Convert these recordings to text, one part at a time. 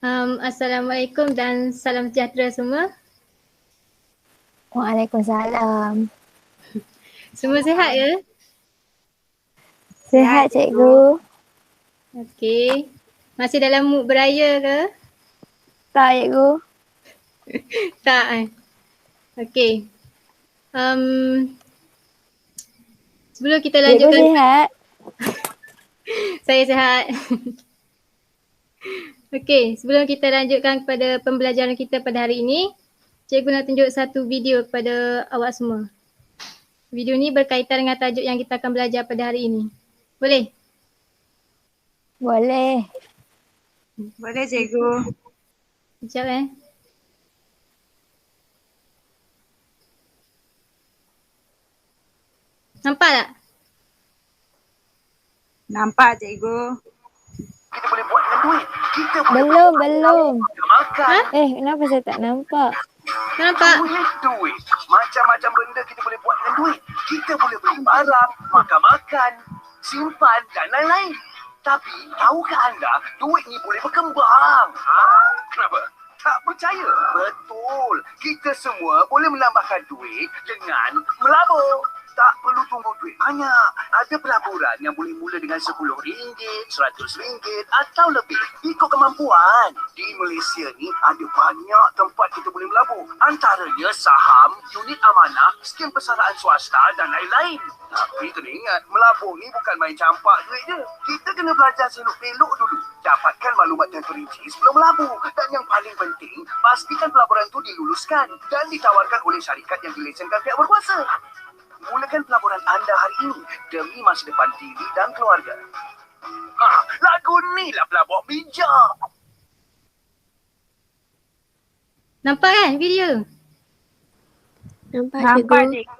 Assalamualaikum dan salam sejahtera semua. Waalaikumsalam. Semua sihat ya? Sihat cikgu? Okey. Masih dalam mood beraya ke? Tak cikgu? Tak kan? Okey. Um, Sebelum kita Cikgu lanjutkan, sihat? saya sihat. Okey, sebelum kita lanjutkan kepada pembelajaran kita pada hari ini, cikgu nak tunjuk satu video kepada awak semua. Video ni berkaitan dengan tajuk yang kita akan belajar pada hari ini. Boleh? Boleh. Boleh cikgu. Sekejap Nampak tak? Nampak cikgu. Kita boleh buat dengan duit. Kita boleh Belum. makan. Kenapa saya tak nampak? Tak nampak? Duit. Macam-macam benda kita boleh buat dengan duit. Kita boleh beli barang, makan-makan, simpan dan lain-lain. Tapi tahukah anda, duit ni boleh berkembang? Kenapa? Tak percaya? Betul. Kita semua boleh menambahkan duit dengan melabur. Tak perlu tunggu duit banyak. Ada pelaburan yang boleh mula dengan RM10, RM100 atau lebih. Ikut kemampuan. Di Malaysia ni ada banyak tempat kita boleh melabur. Antaranya saham, unit amanah, skim persaraan swasta dan lain-lain. Tapi kena ingat, melabur ni bukan main campak duit je. Kita kena belajar selok-belok dulu. Dapatkan maklumat terperinci sebelum melabur. Dan yang paling penting, pastikan pelaburan tu diluluskan dan ditawarkan oleh syarikat yang dilesenkan pihak berkuasa. Mulakan pelaburan anda hari ini demi masa depan diri dan keluarga. Lagu ni lah pelabur bijak. Nampak kan video? Nampak Nampak cikgu? cikgu.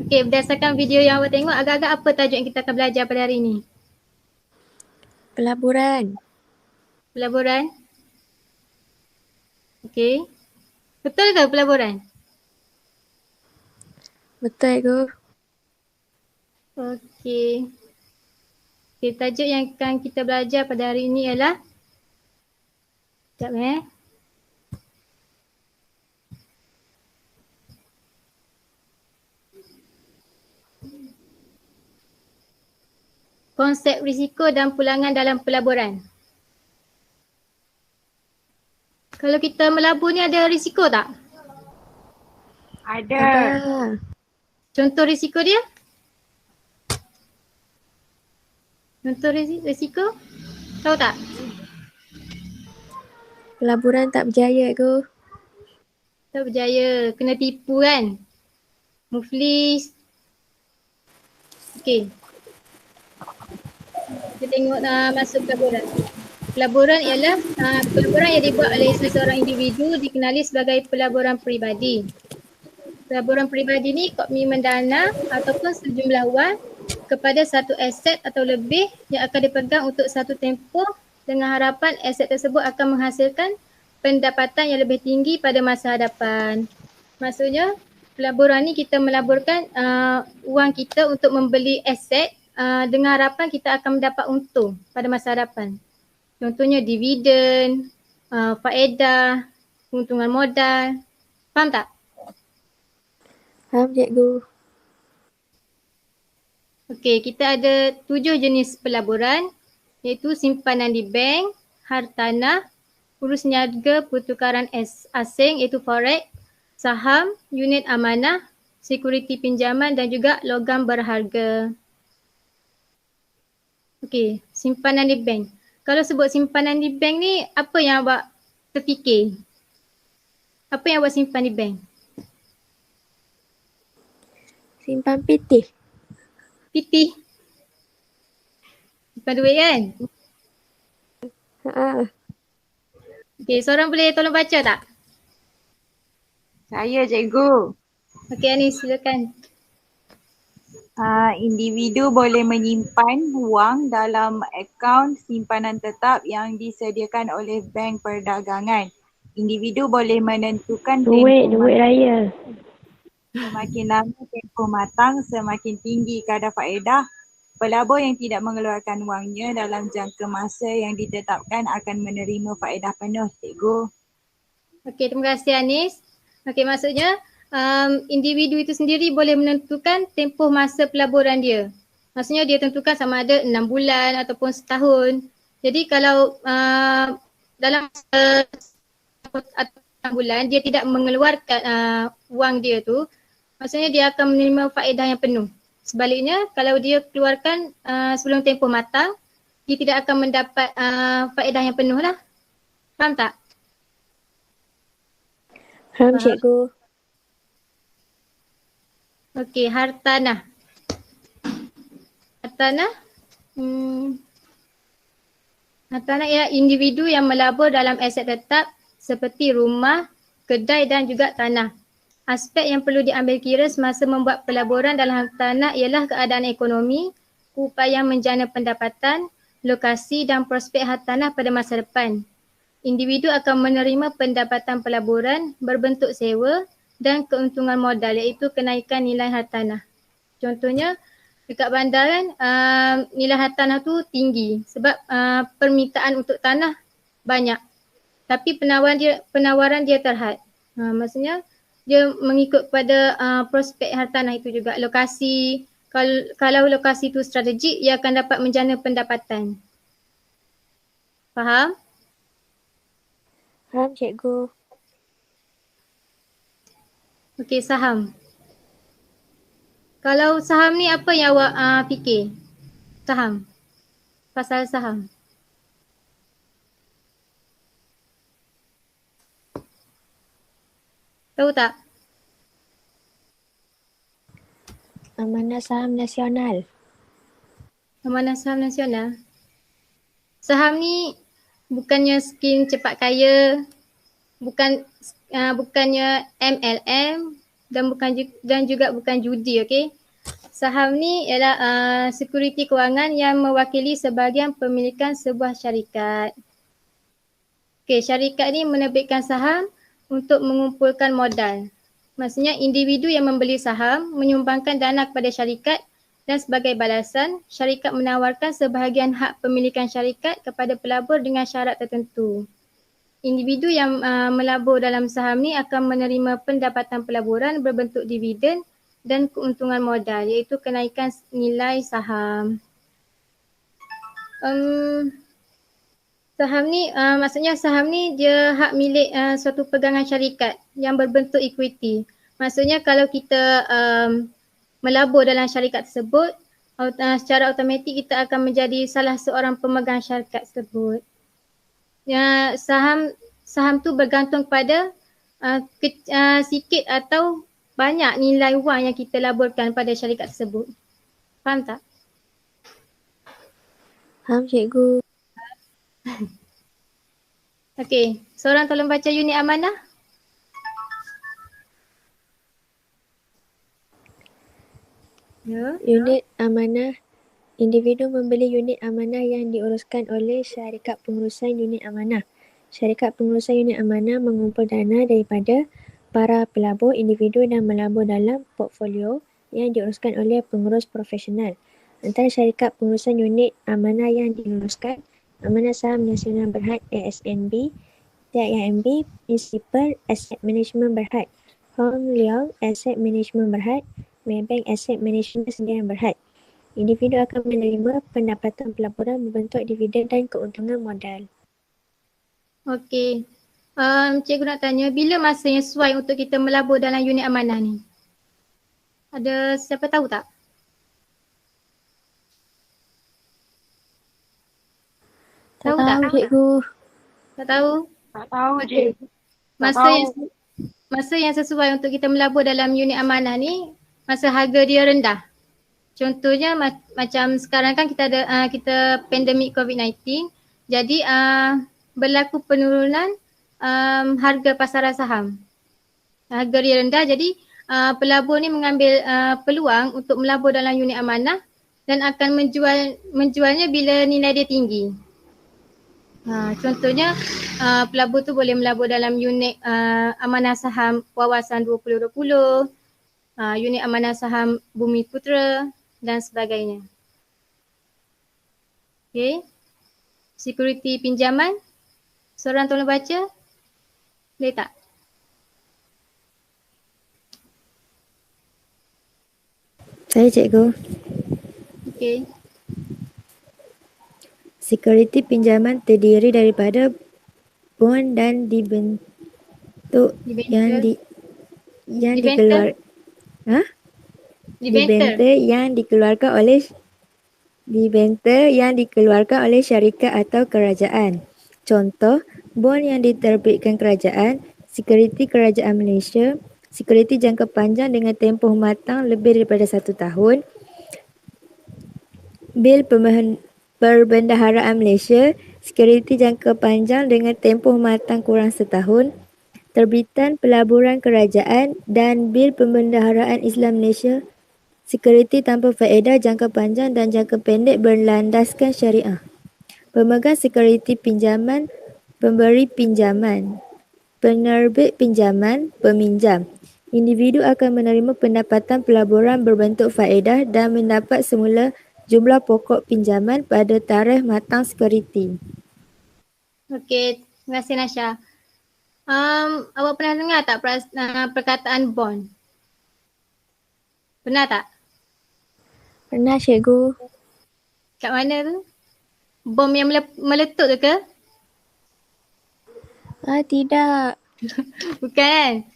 Okey, berdasarkan video yang awak tengok, agak-agak apa tajuk yang kita akan belajar pada hari ini? Pelaburan. Pelaburan? Okey. Betul ke pelaburan? Betul cikgu. Okey. Okey, tajuk yang akan kita belajar pada hari ini ialah sekejap konsep risiko dan pulangan dalam pelaburan. Kalau kita melabur ni ada risiko tak? Ada. Contoh risiko dia? Contoh risiko? Tahu tak? Pelaburan tak berjaya cikgu. Tak berjaya. Kena tipu kan? Muflis. Okey. Kita tengok masuk pelaburan. Pelaburan ialah pelaburan yang dibuat oleh seseorang individu dikenali sebagai pelaburan peribadi. Pelaburan peribadi ni komitmen dana ataupun sejumlah wang kepada satu aset atau lebih yang akan dipegang untuk satu tempoh dengan harapan aset tersebut akan menghasilkan pendapatan yang lebih tinggi pada masa hadapan. Maksudnya pelaburan ni kita melaburkan wang kita untuk membeli aset dengan harapan kita akan mendapat untung pada masa hadapan. Contohnya dividen, faedah, keuntungan modal. Faham tak? Faham cikgu. Okey, kita ada 7 jenis pelaburan iaitu simpanan di bank, hartanah, urus niaga pertukaran asing iaitu forex, saham, unit amanah, sekuriti pinjaman dan juga logam berharga. Okey, simpanan di bank. Kalau sebut simpanan di bank ni, apa yang awak terfikir? Apa yang awak simpan di bank? Simpan PT. PT. Simpan duit kan? Okey, seorang boleh tolong baca tak? Saya cikgu. Okey, Anis silakan. Individu boleh menyimpan wang dalam akaun simpanan tetap yang disediakan oleh bank perdagangan. Individu boleh menentukan Duit raya. Semakin lama tempoh matang, semakin tinggi kadar faedah Pelabur yang tidak mengeluarkan wangnya dalam jangka masa yang ditetapkan akan menerima faedah penuh, cikgu. Okey, terima kasih Anis. Okey, maksudnya individu itu sendiri boleh menentukan tempoh masa pelaburan dia. Maksudnya dia tentukan sama ada 6 bulan ataupun setahun. Jadi kalau dalam 6 bulan dia tidak mengeluarkan wang dia tu, maksudnya dia akan menerima faedah yang penuh. Sebaliknya kalau dia keluarkan sebelum tempoh matang, dia tidak akan mendapat faedah yang penuh lah. Faham tak? Faham cikgu. Okey, hartanah. Hartanah, hartanah ialah individu yang melabur dalam aset tetap seperti rumah, kedai dan juga tanah. Aspek yang perlu diambil kira semasa membuat pelaburan dalam hartanah ialah keadaan ekonomi, upaya menjana pendapatan, lokasi dan prospek hartanah pada masa depan. Individu akan menerima pendapatan pelaburan berbentuk sewa dan keuntungan modal iaitu kenaikan nilai hartanah. Contohnya dekat bandar kan nilai hartanah tu tinggi sebab permintaan untuk tanah banyak. Tapi penawaran dia terhad. Maksudnya dia mengikut kepada prospek hartanah itu juga. Lokasi, kalau lokasi itu strategik, ia akan dapat menjana pendapatan. Faham? Faham cikgu. Okey, saham. Kalau saham ni apa yang awak fikir? Saham. Pasal saham. Tahu tak? Amanah saham nasional. Amanah saham nasional. Saham ni bukannya skim cepat kaya, bukannya MLM dan juga bukan judi, okey. Saham ni ialah sekuriti kewangan yang mewakili sebahagian pemilikan sebuah syarikat. Okey, syarikat ni menerbitkan saham untuk mengumpulkan modal. Maksudnya individu yang membeli saham menyumbangkan dana kepada syarikat dan sebagai balasan, syarikat menawarkan sebahagian hak pemilikan syarikat kepada pelabur dengan syarat tertentu. Individu yang melabur dalam saham ni akan menerima pendapatan pelaburan berbentuk dividen dan keuntungan modal iaitu kenaikan nilai saham. Saham ni maksudnya saham ni dia hak milik suatu pegangan syarikat yang berbentuk equity. Maksudnya kalau kita melabur dalam syarikat tersebut, secara automatik kita akan menjadi salah seorang pemegang syarikat tersebut. Saham tu bergantung pada sikit atau banyak nilai wang yang kita laburkan pada syarikat tersebut. Faham tak? Faham cikgu. Okey, seorang tolong baca unit amanah. Ya. Unit amanah. Individu membeli unit amanah yang diuruskan oleh syarikat pengurusan unit amanah. Syarikat pengurusan unit amanah mengumpul dana daripada para pelabur individu dan melabur dalam portfolio yang diuruskan oleh pengurus profesional. Antara syarikat pengurusan unit amanah yang diuruskan, Amanah Saham Nasional Berhad ASNB, TIMB, Principal Asset Management Berhad, Hong Leong Asset Management Berhad, Maybank Asset Management Sdn Berhad. Individu akan menerima pendapatan pelaburan berbentuk dividen dan keuntungan modal. Okey. Cikgu nak tanya, bila masa yang sesuai untuk kita melabur dalam unit amanah ni? Ada siapa tahu tak? Tak Tahu tak? tahu cikgu. Tak tahu? Tak tahu Okey. Masa yang sesuai untuk kita melabur dalam unit amanah ni, masa harga dia rendah. Contohnya macam sekarang kan kita ada kita pandemik COVID-19. Jadi berlaku penurunan harga pasaran saham. Harga dia rendah, jadi pelabur ni mengambil peluang untuk melabur dalam unit amanah dan akan menjualnya bila nilai dia tinggi. Contohnya pelabur tu boleh melabur dalam unit amanah saham Wawasan 2020, unit amanah saham Bumi Putera dan sebagainya. Okay. Security pinjaman. Seorang tolong baca. Boleh tak? Saya cikgu. Okay. Security pinjaman terdiri daripada bond dan dibentuk yang Debenture. dikeluar Debenture yang dikeluarkan oleh syarikat atau kerajaan. Contoh, bond yang diterbitkan kerajaan, sekuriti kerajaan Malaysia, sekuriti jangka panjang dengan tempoh matang lebih daripada 1 tahun, bil perbendaharaan Malaysia, sekuriti jangka panjang dengan tempoh matang kurang setahun, terbitan pelaburan kerajaan dan bil perbendaharaan Islam Malaysia, sekuriti tanpa faedah jangka panjang dan jangka pendek berlandaskan syariah. Pemegang sekuriti pinjaman, pemberi pinjaman, penerbit pinjaman, peminjam. Individu akan menerima pendapatan pelaburan berbentuk faedah dan mendapat semula jumlah pokok pinjaman pada tarikh matang sekuriti. Okey, terima kasih Nasha. Awak pernah dengar tak perkataan bond? Pernah tak? Pernah cikgu. Kat mana tu? Bom yang meletup tu ke? Tidak. Bukan kan?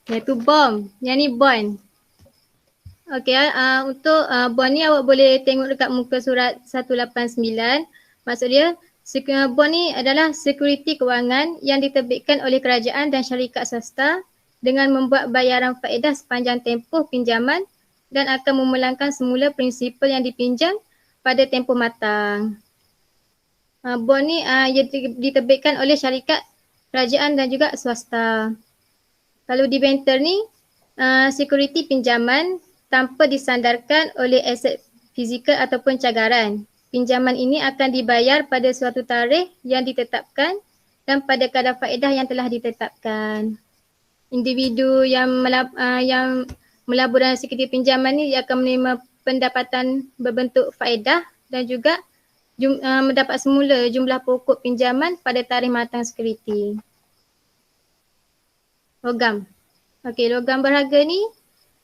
Yang tu bom. Yang ni bond. Okey, untuk bond ni awak boleh tengok dekat muka surat 189. Maksud dia, bond ni adalah sekuriti kewangan yang diterbitkan oleh kerajaan dan syarikat swasta dengan membuat bayaran faedah sepanjang tempoh pinjaman dan akan memulangkan semula prinsipal yang dipinjam pada tempoh matang. Bond ni diterbitkan oleh syarikat, kerajaan dan juga swasta. Kalau debenture ni, sekuriti pinjaman tanpa disandarkan oleh aset fizikal ataupun cagaran. Pinjaman ini akan dibayar pada suatu tarikh yang ditetapkan dan pada kadar faedah yang telah ditetapkan. Individu yang melabur dalam sekuriti pinjaman ni dia akan menerima pendapatan berbentuk faedah dan juga mendapat semula jumlah pokok pinjaman pada tarikh matang sekuriti. Logam. Okey, logam berharga ni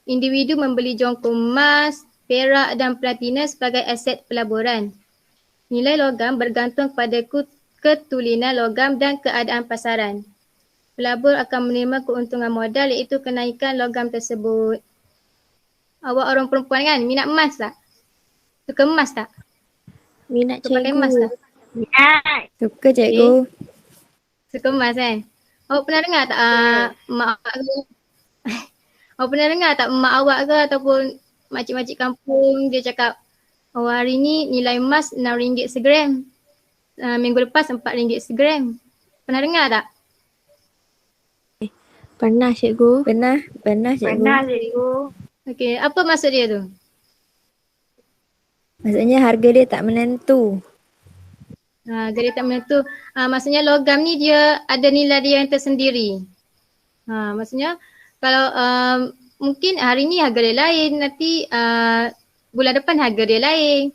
individu membeli jongkong emas, perak dan platina sebagai aset pelaburan. Nilai logam bergantung kepada ketulinan logam dan keadaan pasaran. Pelabur akan menerima keuntungan modal iaitu kenaikan logam tersebut. Awak orang perempuan kan, minat emas tak? Suka emas tak? Minat Suka pakai cikgu. emas tak? Minat. Suka cikgu. Suka emas kan? Awak pernah dengar tak mak awak ke? Awak pernah dengar tak mak awak ke ataupun makcik-makcik kampung dia cakap, oh hari ni nilai emas RM6 segram. Minggu lepas RM4 segram. Pernah dengar tak? Pernah cikgu. Pernah cikgu. Pernah cikgu. Okey, apa maksud dia tu? Maksudnya harga dia tak menentu. Dia tak menentu. Maksudnya logam ni dia ada nilai dia yang tersendiri. Maksudnya kalau mungkin hari ni harga dia lain, nanti bulan depan harga dia lain.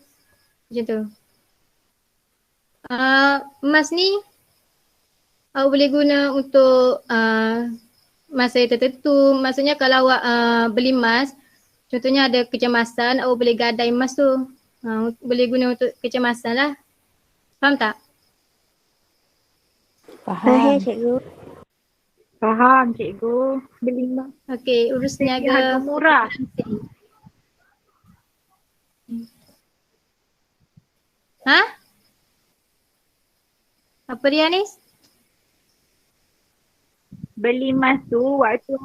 Macam tu. Emas ni awak boleh guna untuk masa tertentu. Maksudnya kalau awak beli emas, contohnya ada kecemasan, awak boleh gadai emas tu. Boleh guna untuk kecemasan lah. Faham tak? Faham cikgu. Faham cikgu. Beli emas. Okey, urus niaga Harga murah. Ha? Apa dia Anis? Beli emas tu waktu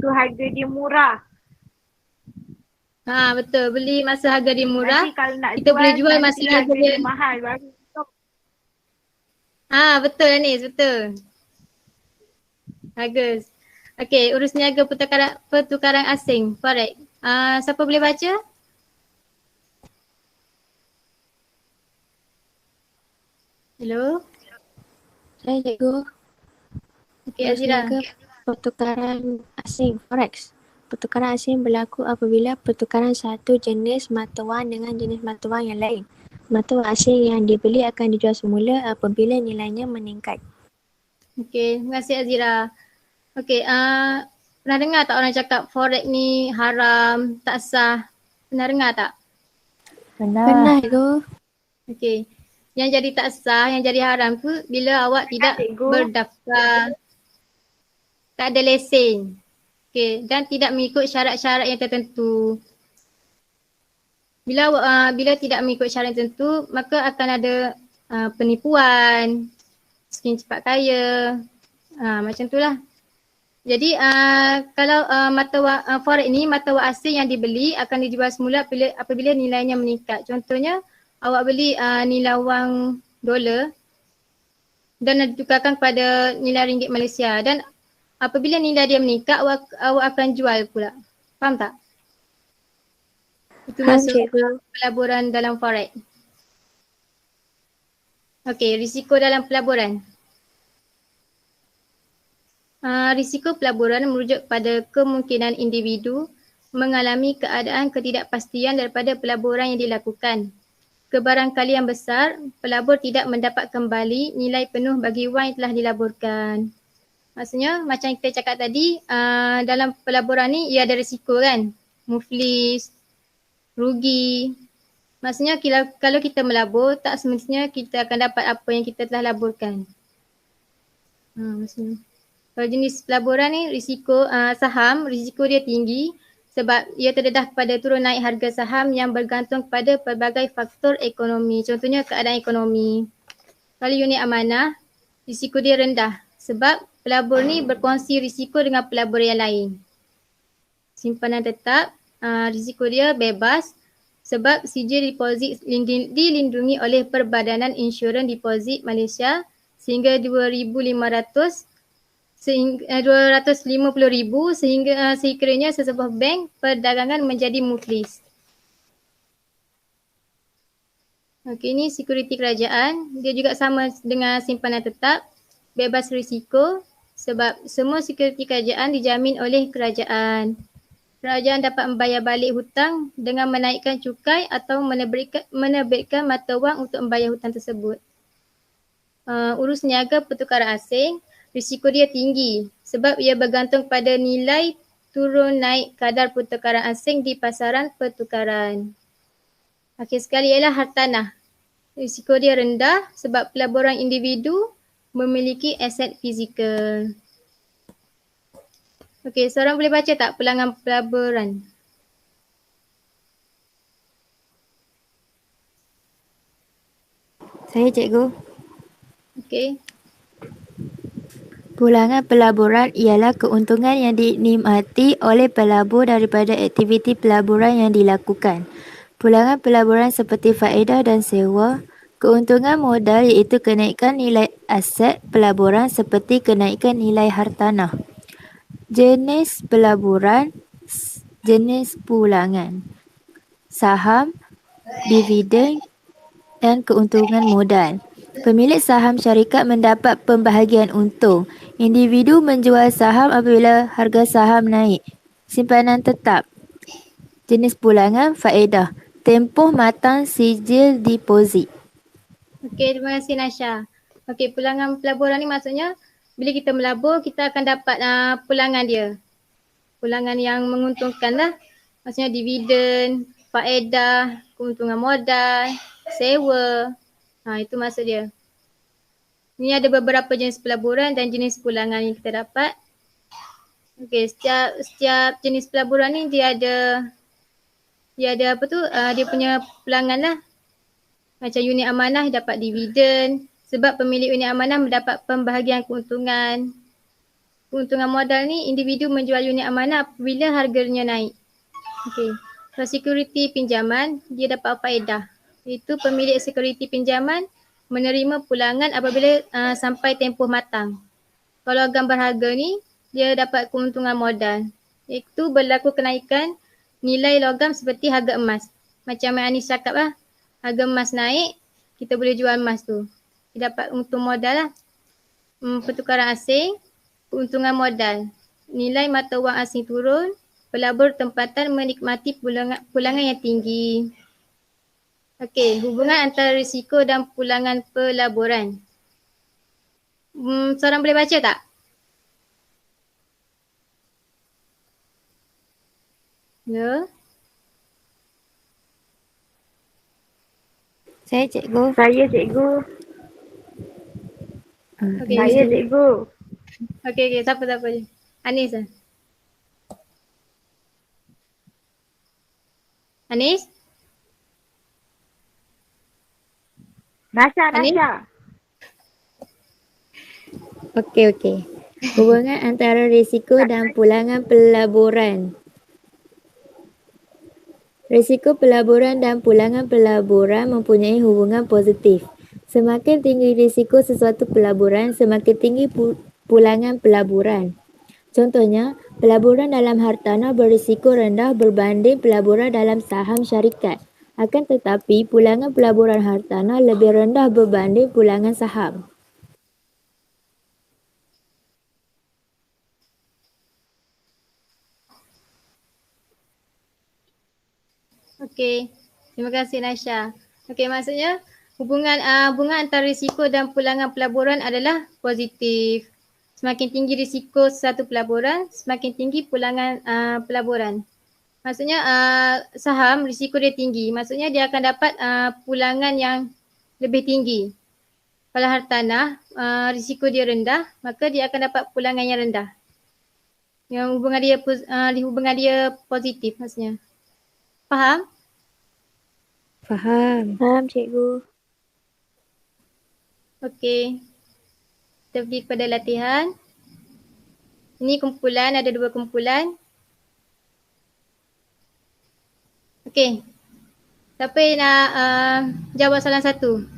harga dia murah. Betul. Beli masa harga dia murah. Nanti kalau nak Kita boleh jual masa nanti harga dia mahal baru. betul Anis, betul. Bagus. Okey, urus niaga pertukaran asing, forex. Siapa boleh baca? Hello? Saya cikgu. Okey, Azira. Pertukaran asing, forex. Pertukaran asing berlaku apabila pertukaran satu jenis mata wang dengan jenis mata wang yang lain Mata wang asing yang dibeli akan dijual semula apabila nilainya meningkat. Okey, terima kasih Azira. Okey, pernah dengar tak orang cakap forex ni haram, tak sah? Pernah dengar tak? Pernah tu. Okey. Yang jadi tak sah, yang jadi haram tu bila awak tidak berdaftar, tak ada lesen. Okey, dan tidak mengikut syarat-syarat yang tertentu. Bila tidak mengikut syarat tertentu, maka akan ada penipuan, skim cepat kaya. Macam itulah. Jadi kalau mata wang forex ni, mata wang asing yang dibeli akan dijual semula apabila nilainya meningkat. Contohnya awak beli nilai wang dolar dan ditukarkan kepada nilai ringgit Malaysia, dan apabila nilai dia meningkat awak akan jual pula. Faham tak? Itu Faham, masuk cikgu. pelaburan dalam forex. Okey, risiko dalam pelaburan. Risiko pelaburan merujuk pada kemungkinan individu mengalami keadaan ketidakpastian daripada pelaburan yang dilakukan. Kebarangkalian besar, pelabur tidak mendapat kembali nilai penuh bagi wang yang telah dilaburkan. Maksudnya macam kita cakap tadi, dalam pelaburan ni ia ada risiko kan? Muflis, rugi. Maksudnya kalau kita melabur, tak semestinya kita akan dapat apa yang kita telah laburkan. Maksudnya. Kalau jenis pelaburan ni risiko saham, risiko dia tinggi sebab ia terdedah kepada turun naik harga saham yang bergantung kepada pelbagai faktor ekonomi. Contohnya keadaan ekonomi. Kalau unit amanah, risiko dia rendah sebab pelabur ni berkongsi risiko dengan pelabur yang lain. Simpanan tetap, risiko dia bebas sebab sijil deposit dilindungi oleh Perbadanan Insurans Deposit Malaysia sehingga 2,500 250,000 sehingga sekiranya sesebuah bank perdagangan menjadi muflis. Okey, ini security kerajaan. Dia juga sama dengan simpanan tetap, bebas risiko sebab semua security kerajaan dijamin oleh kerajaan. Kerajaan dapat membayar balik hutang dengan menaikkan cukai atau menerbitkan mata wang untuk membayar hutang tersebut. Urus niaga pertukaran asing, risiko dia tinggi sebab ia bergantung pada nilai turun naik kadar pertukaran asing di pasaran pertukaran. Akhir sekali ialah hartanah. Risiko dia rendah sebab pelaburan individu memiliki aset fizikal. Okey, seorang boleh baca tak pelangan pelaburan? Saya, cikgu. Okey. Pulangan pelaburan ialah keuntungan yang dinikmati oleh pelabur daripada aktiviti pelaburan yang dilakukan. Pulangan pelaburan seperti faedah dan sewa, keuntungan modal iaitu kenaikan nilai aset pelaburan seperti kenaikan nilai hartanah. Jenis pelaburan, jenis pulangan, saham, dividen dan keuntungan modal. Pemilik saham syarikat mendapat pembahagian untung. Individu menjual saham apabila harga saham naik. Simpanan tetap. Jenis pulangan, faedah. Tempoh matang sijil deposit. Okey, terima kasih Nasha. Okey, pulangan pelaburan ni maksudnya bila kita melabur, kita akan dapat pulangan dia. Pulangan yang menguntungkan lah. Maksudnya dividen, faedah, keuntungan modal, sewa. Itu maksud dia. Ini ada beberapa jenis pelaburan dan jenis pulangan yang kita dapat. Okey, setiap jenis pelaburan ni dia ada dia punya pulangan lah. Macam unit amanah dapat dividen sebab pemilik unit amanah mendapat pembahagian keuntungan. Keuntungan modal ni individu menjual unit amanah apabila harganya naik. Okey. Kalau security pinjaman, dia dapat faedah. Itu pemilik security pinjaman menerima pulangan apabila sampai tempoh matang. Kalau gambar harga ni, dia dapat keuntungan modal. Iaitu berlaku kenaikan nilai logam seperti harga emas. Macam yang Anis cakap lah, harga emas naik, kita boleh jual emas tu. Dia dapat untung modal lah. Pertukaran asing, keuntungan modal. Nilai mata wang asing turun, pelabur tempatan menikmati pulangan yang tinggi. Okey, hubungan antara risiko dan pulangan pelaburan. Seorang boleh baca tak? Ya. Saya cikgu. Saya cikgu. Okey, Saya cikgu. okey, siapa je? Anis lah. Anis? Nasha, Anis? Nasha. Okey. Hubungan antara risiko dan pulangan pelaburan. Risiko pelaburan dan pulangan pelaburan mempunyai hubungan positif. Semakin tinggi risiko sesuatu pelaburan, semakin tinggi pulangan pelaburan. Contohnya, pelaburan dalam hartanah berisiko rendah berbanding pelaburan dalam saham syarikat. Akan tetapi, pulangan pelaburan hartanah lebih rendah berbanding pulangan saham. Okey. Terima kasih Nasha. Okey, maksudnya hubungan antara risiko dan pulangan pelaburan adalah positif. Semakin tinggi risiko satu pelaburan, semakin tinggi pulangan pelaburan. Maksudnya saham risiko dia tinggi. Maksudnya dia akan dapat pulangan yang lebih tinggi. Kalau hartanah risiko dia rendah, maka dia akan dapat pulangan yang rendah. Yang hubungan dia positif maksudnya. Faham? Faham, cikgu. Okey. Kita pergi kepada latihan. Ini kumpulan, ada 2 kumpulan. Okey. Siapa yang nak jawab soalan 1?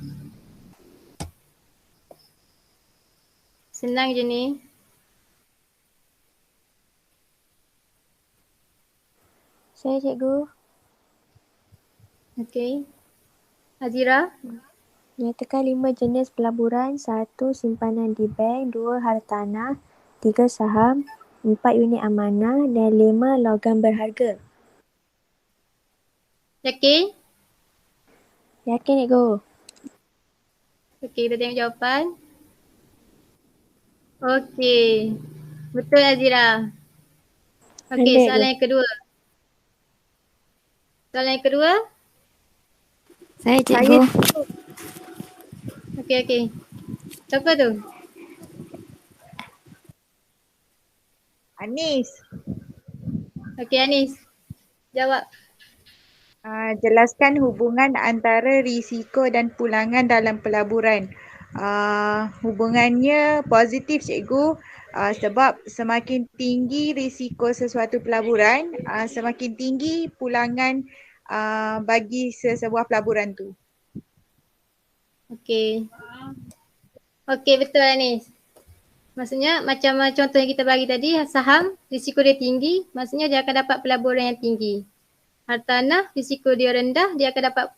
Senang je ni. Saya cikgu. Okey. Azira? Nyatakan 5 jenis pelaburan. 1. Simpanan di bank. 2. Hartanah. 3. Saham. 4. Unit amanah. Dan 5. Logam berharga. Yakin? Yakin, cikgu? Okey, kita tengok jawapan. Okey. Betul Azira. Okey, Pandai, soalan yang kedua. Soalan yang kedua. Saya cikgu. Okey. Siapa tu? Anis. Okey, Anis. Jawab. Jelaskan hubungan antara risiko dan pulangan dalam pelaburan. Hubungannya positif cikgu, sebab semakin tinggi risiko sesuatu pelaburan, semakin tinggi pulangan bagi sesebuah pelaburan tu. Okey. Okey, betul Anis. Maksudnya macam contoh yang kita bagi tadi, saham risiko dia tinggi, maksudnya dia akan dapat pelaburan yang tinggi. Hartanah risiko dia rendah, dia akan dapat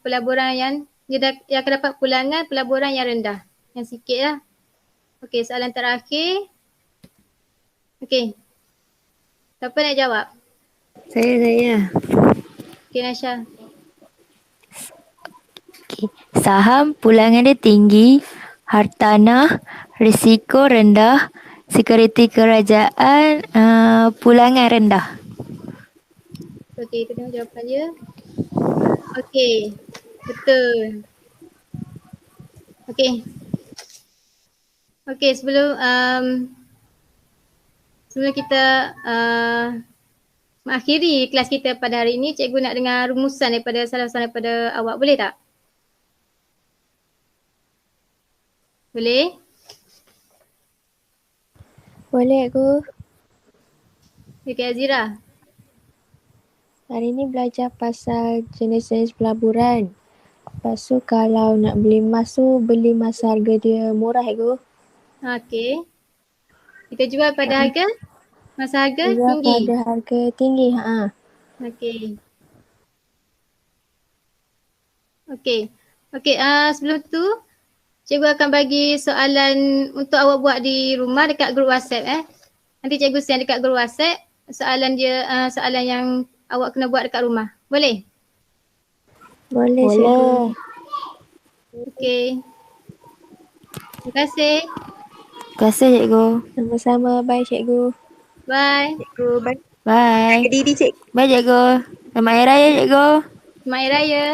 pelaburan yang dia akan dapat pulangan pelaburan yang rendah. Yang sikit lah. Okey, soalan terakhir. Okey. Siapa nak jawab? Saya. Okey, Nasha. Saham pulangan dia tinggi, hartanah risiko rendah, sekuriti kerajaan pulangan rendah. Okey, kita tengok jawapan dia. Okey, betul. Okey, sebelum kita mengakhiri kelas kita pada hari ini, cikgu nak dengar rumusan daripada salah seorang daripada awak. Boleh tak? Boleh? Boleh, cikgu. Okey, Azira. Hari ni belajar pasal jenis-jenis pelaburan. Lepas tu kalau nak beli emas tu, beli masa harga dia murah, cikgu. Okey. Kita jual pada harga? Masa harga Jual tinggi? pada harga tinggi. Okey, sebelum tu cikgu akan bagi soalan untuk awak buat di rumah dekat grup WhatsApp. Nanti cikgu send dekat grup WhatsApp soalan dia, soalan yang awak kena buat dekat rumah. Boleh? Boleh, Boleh. cikgu. Okey. Terima kasih. Terima kasih cikgu. Sama-sama. Bye, cikgu. Bye. Cikgu, baik. Bye. Jaga diri cikgu. Bye cikgu. Selamat Hari Raya cikgu. Selamat Hari Raya.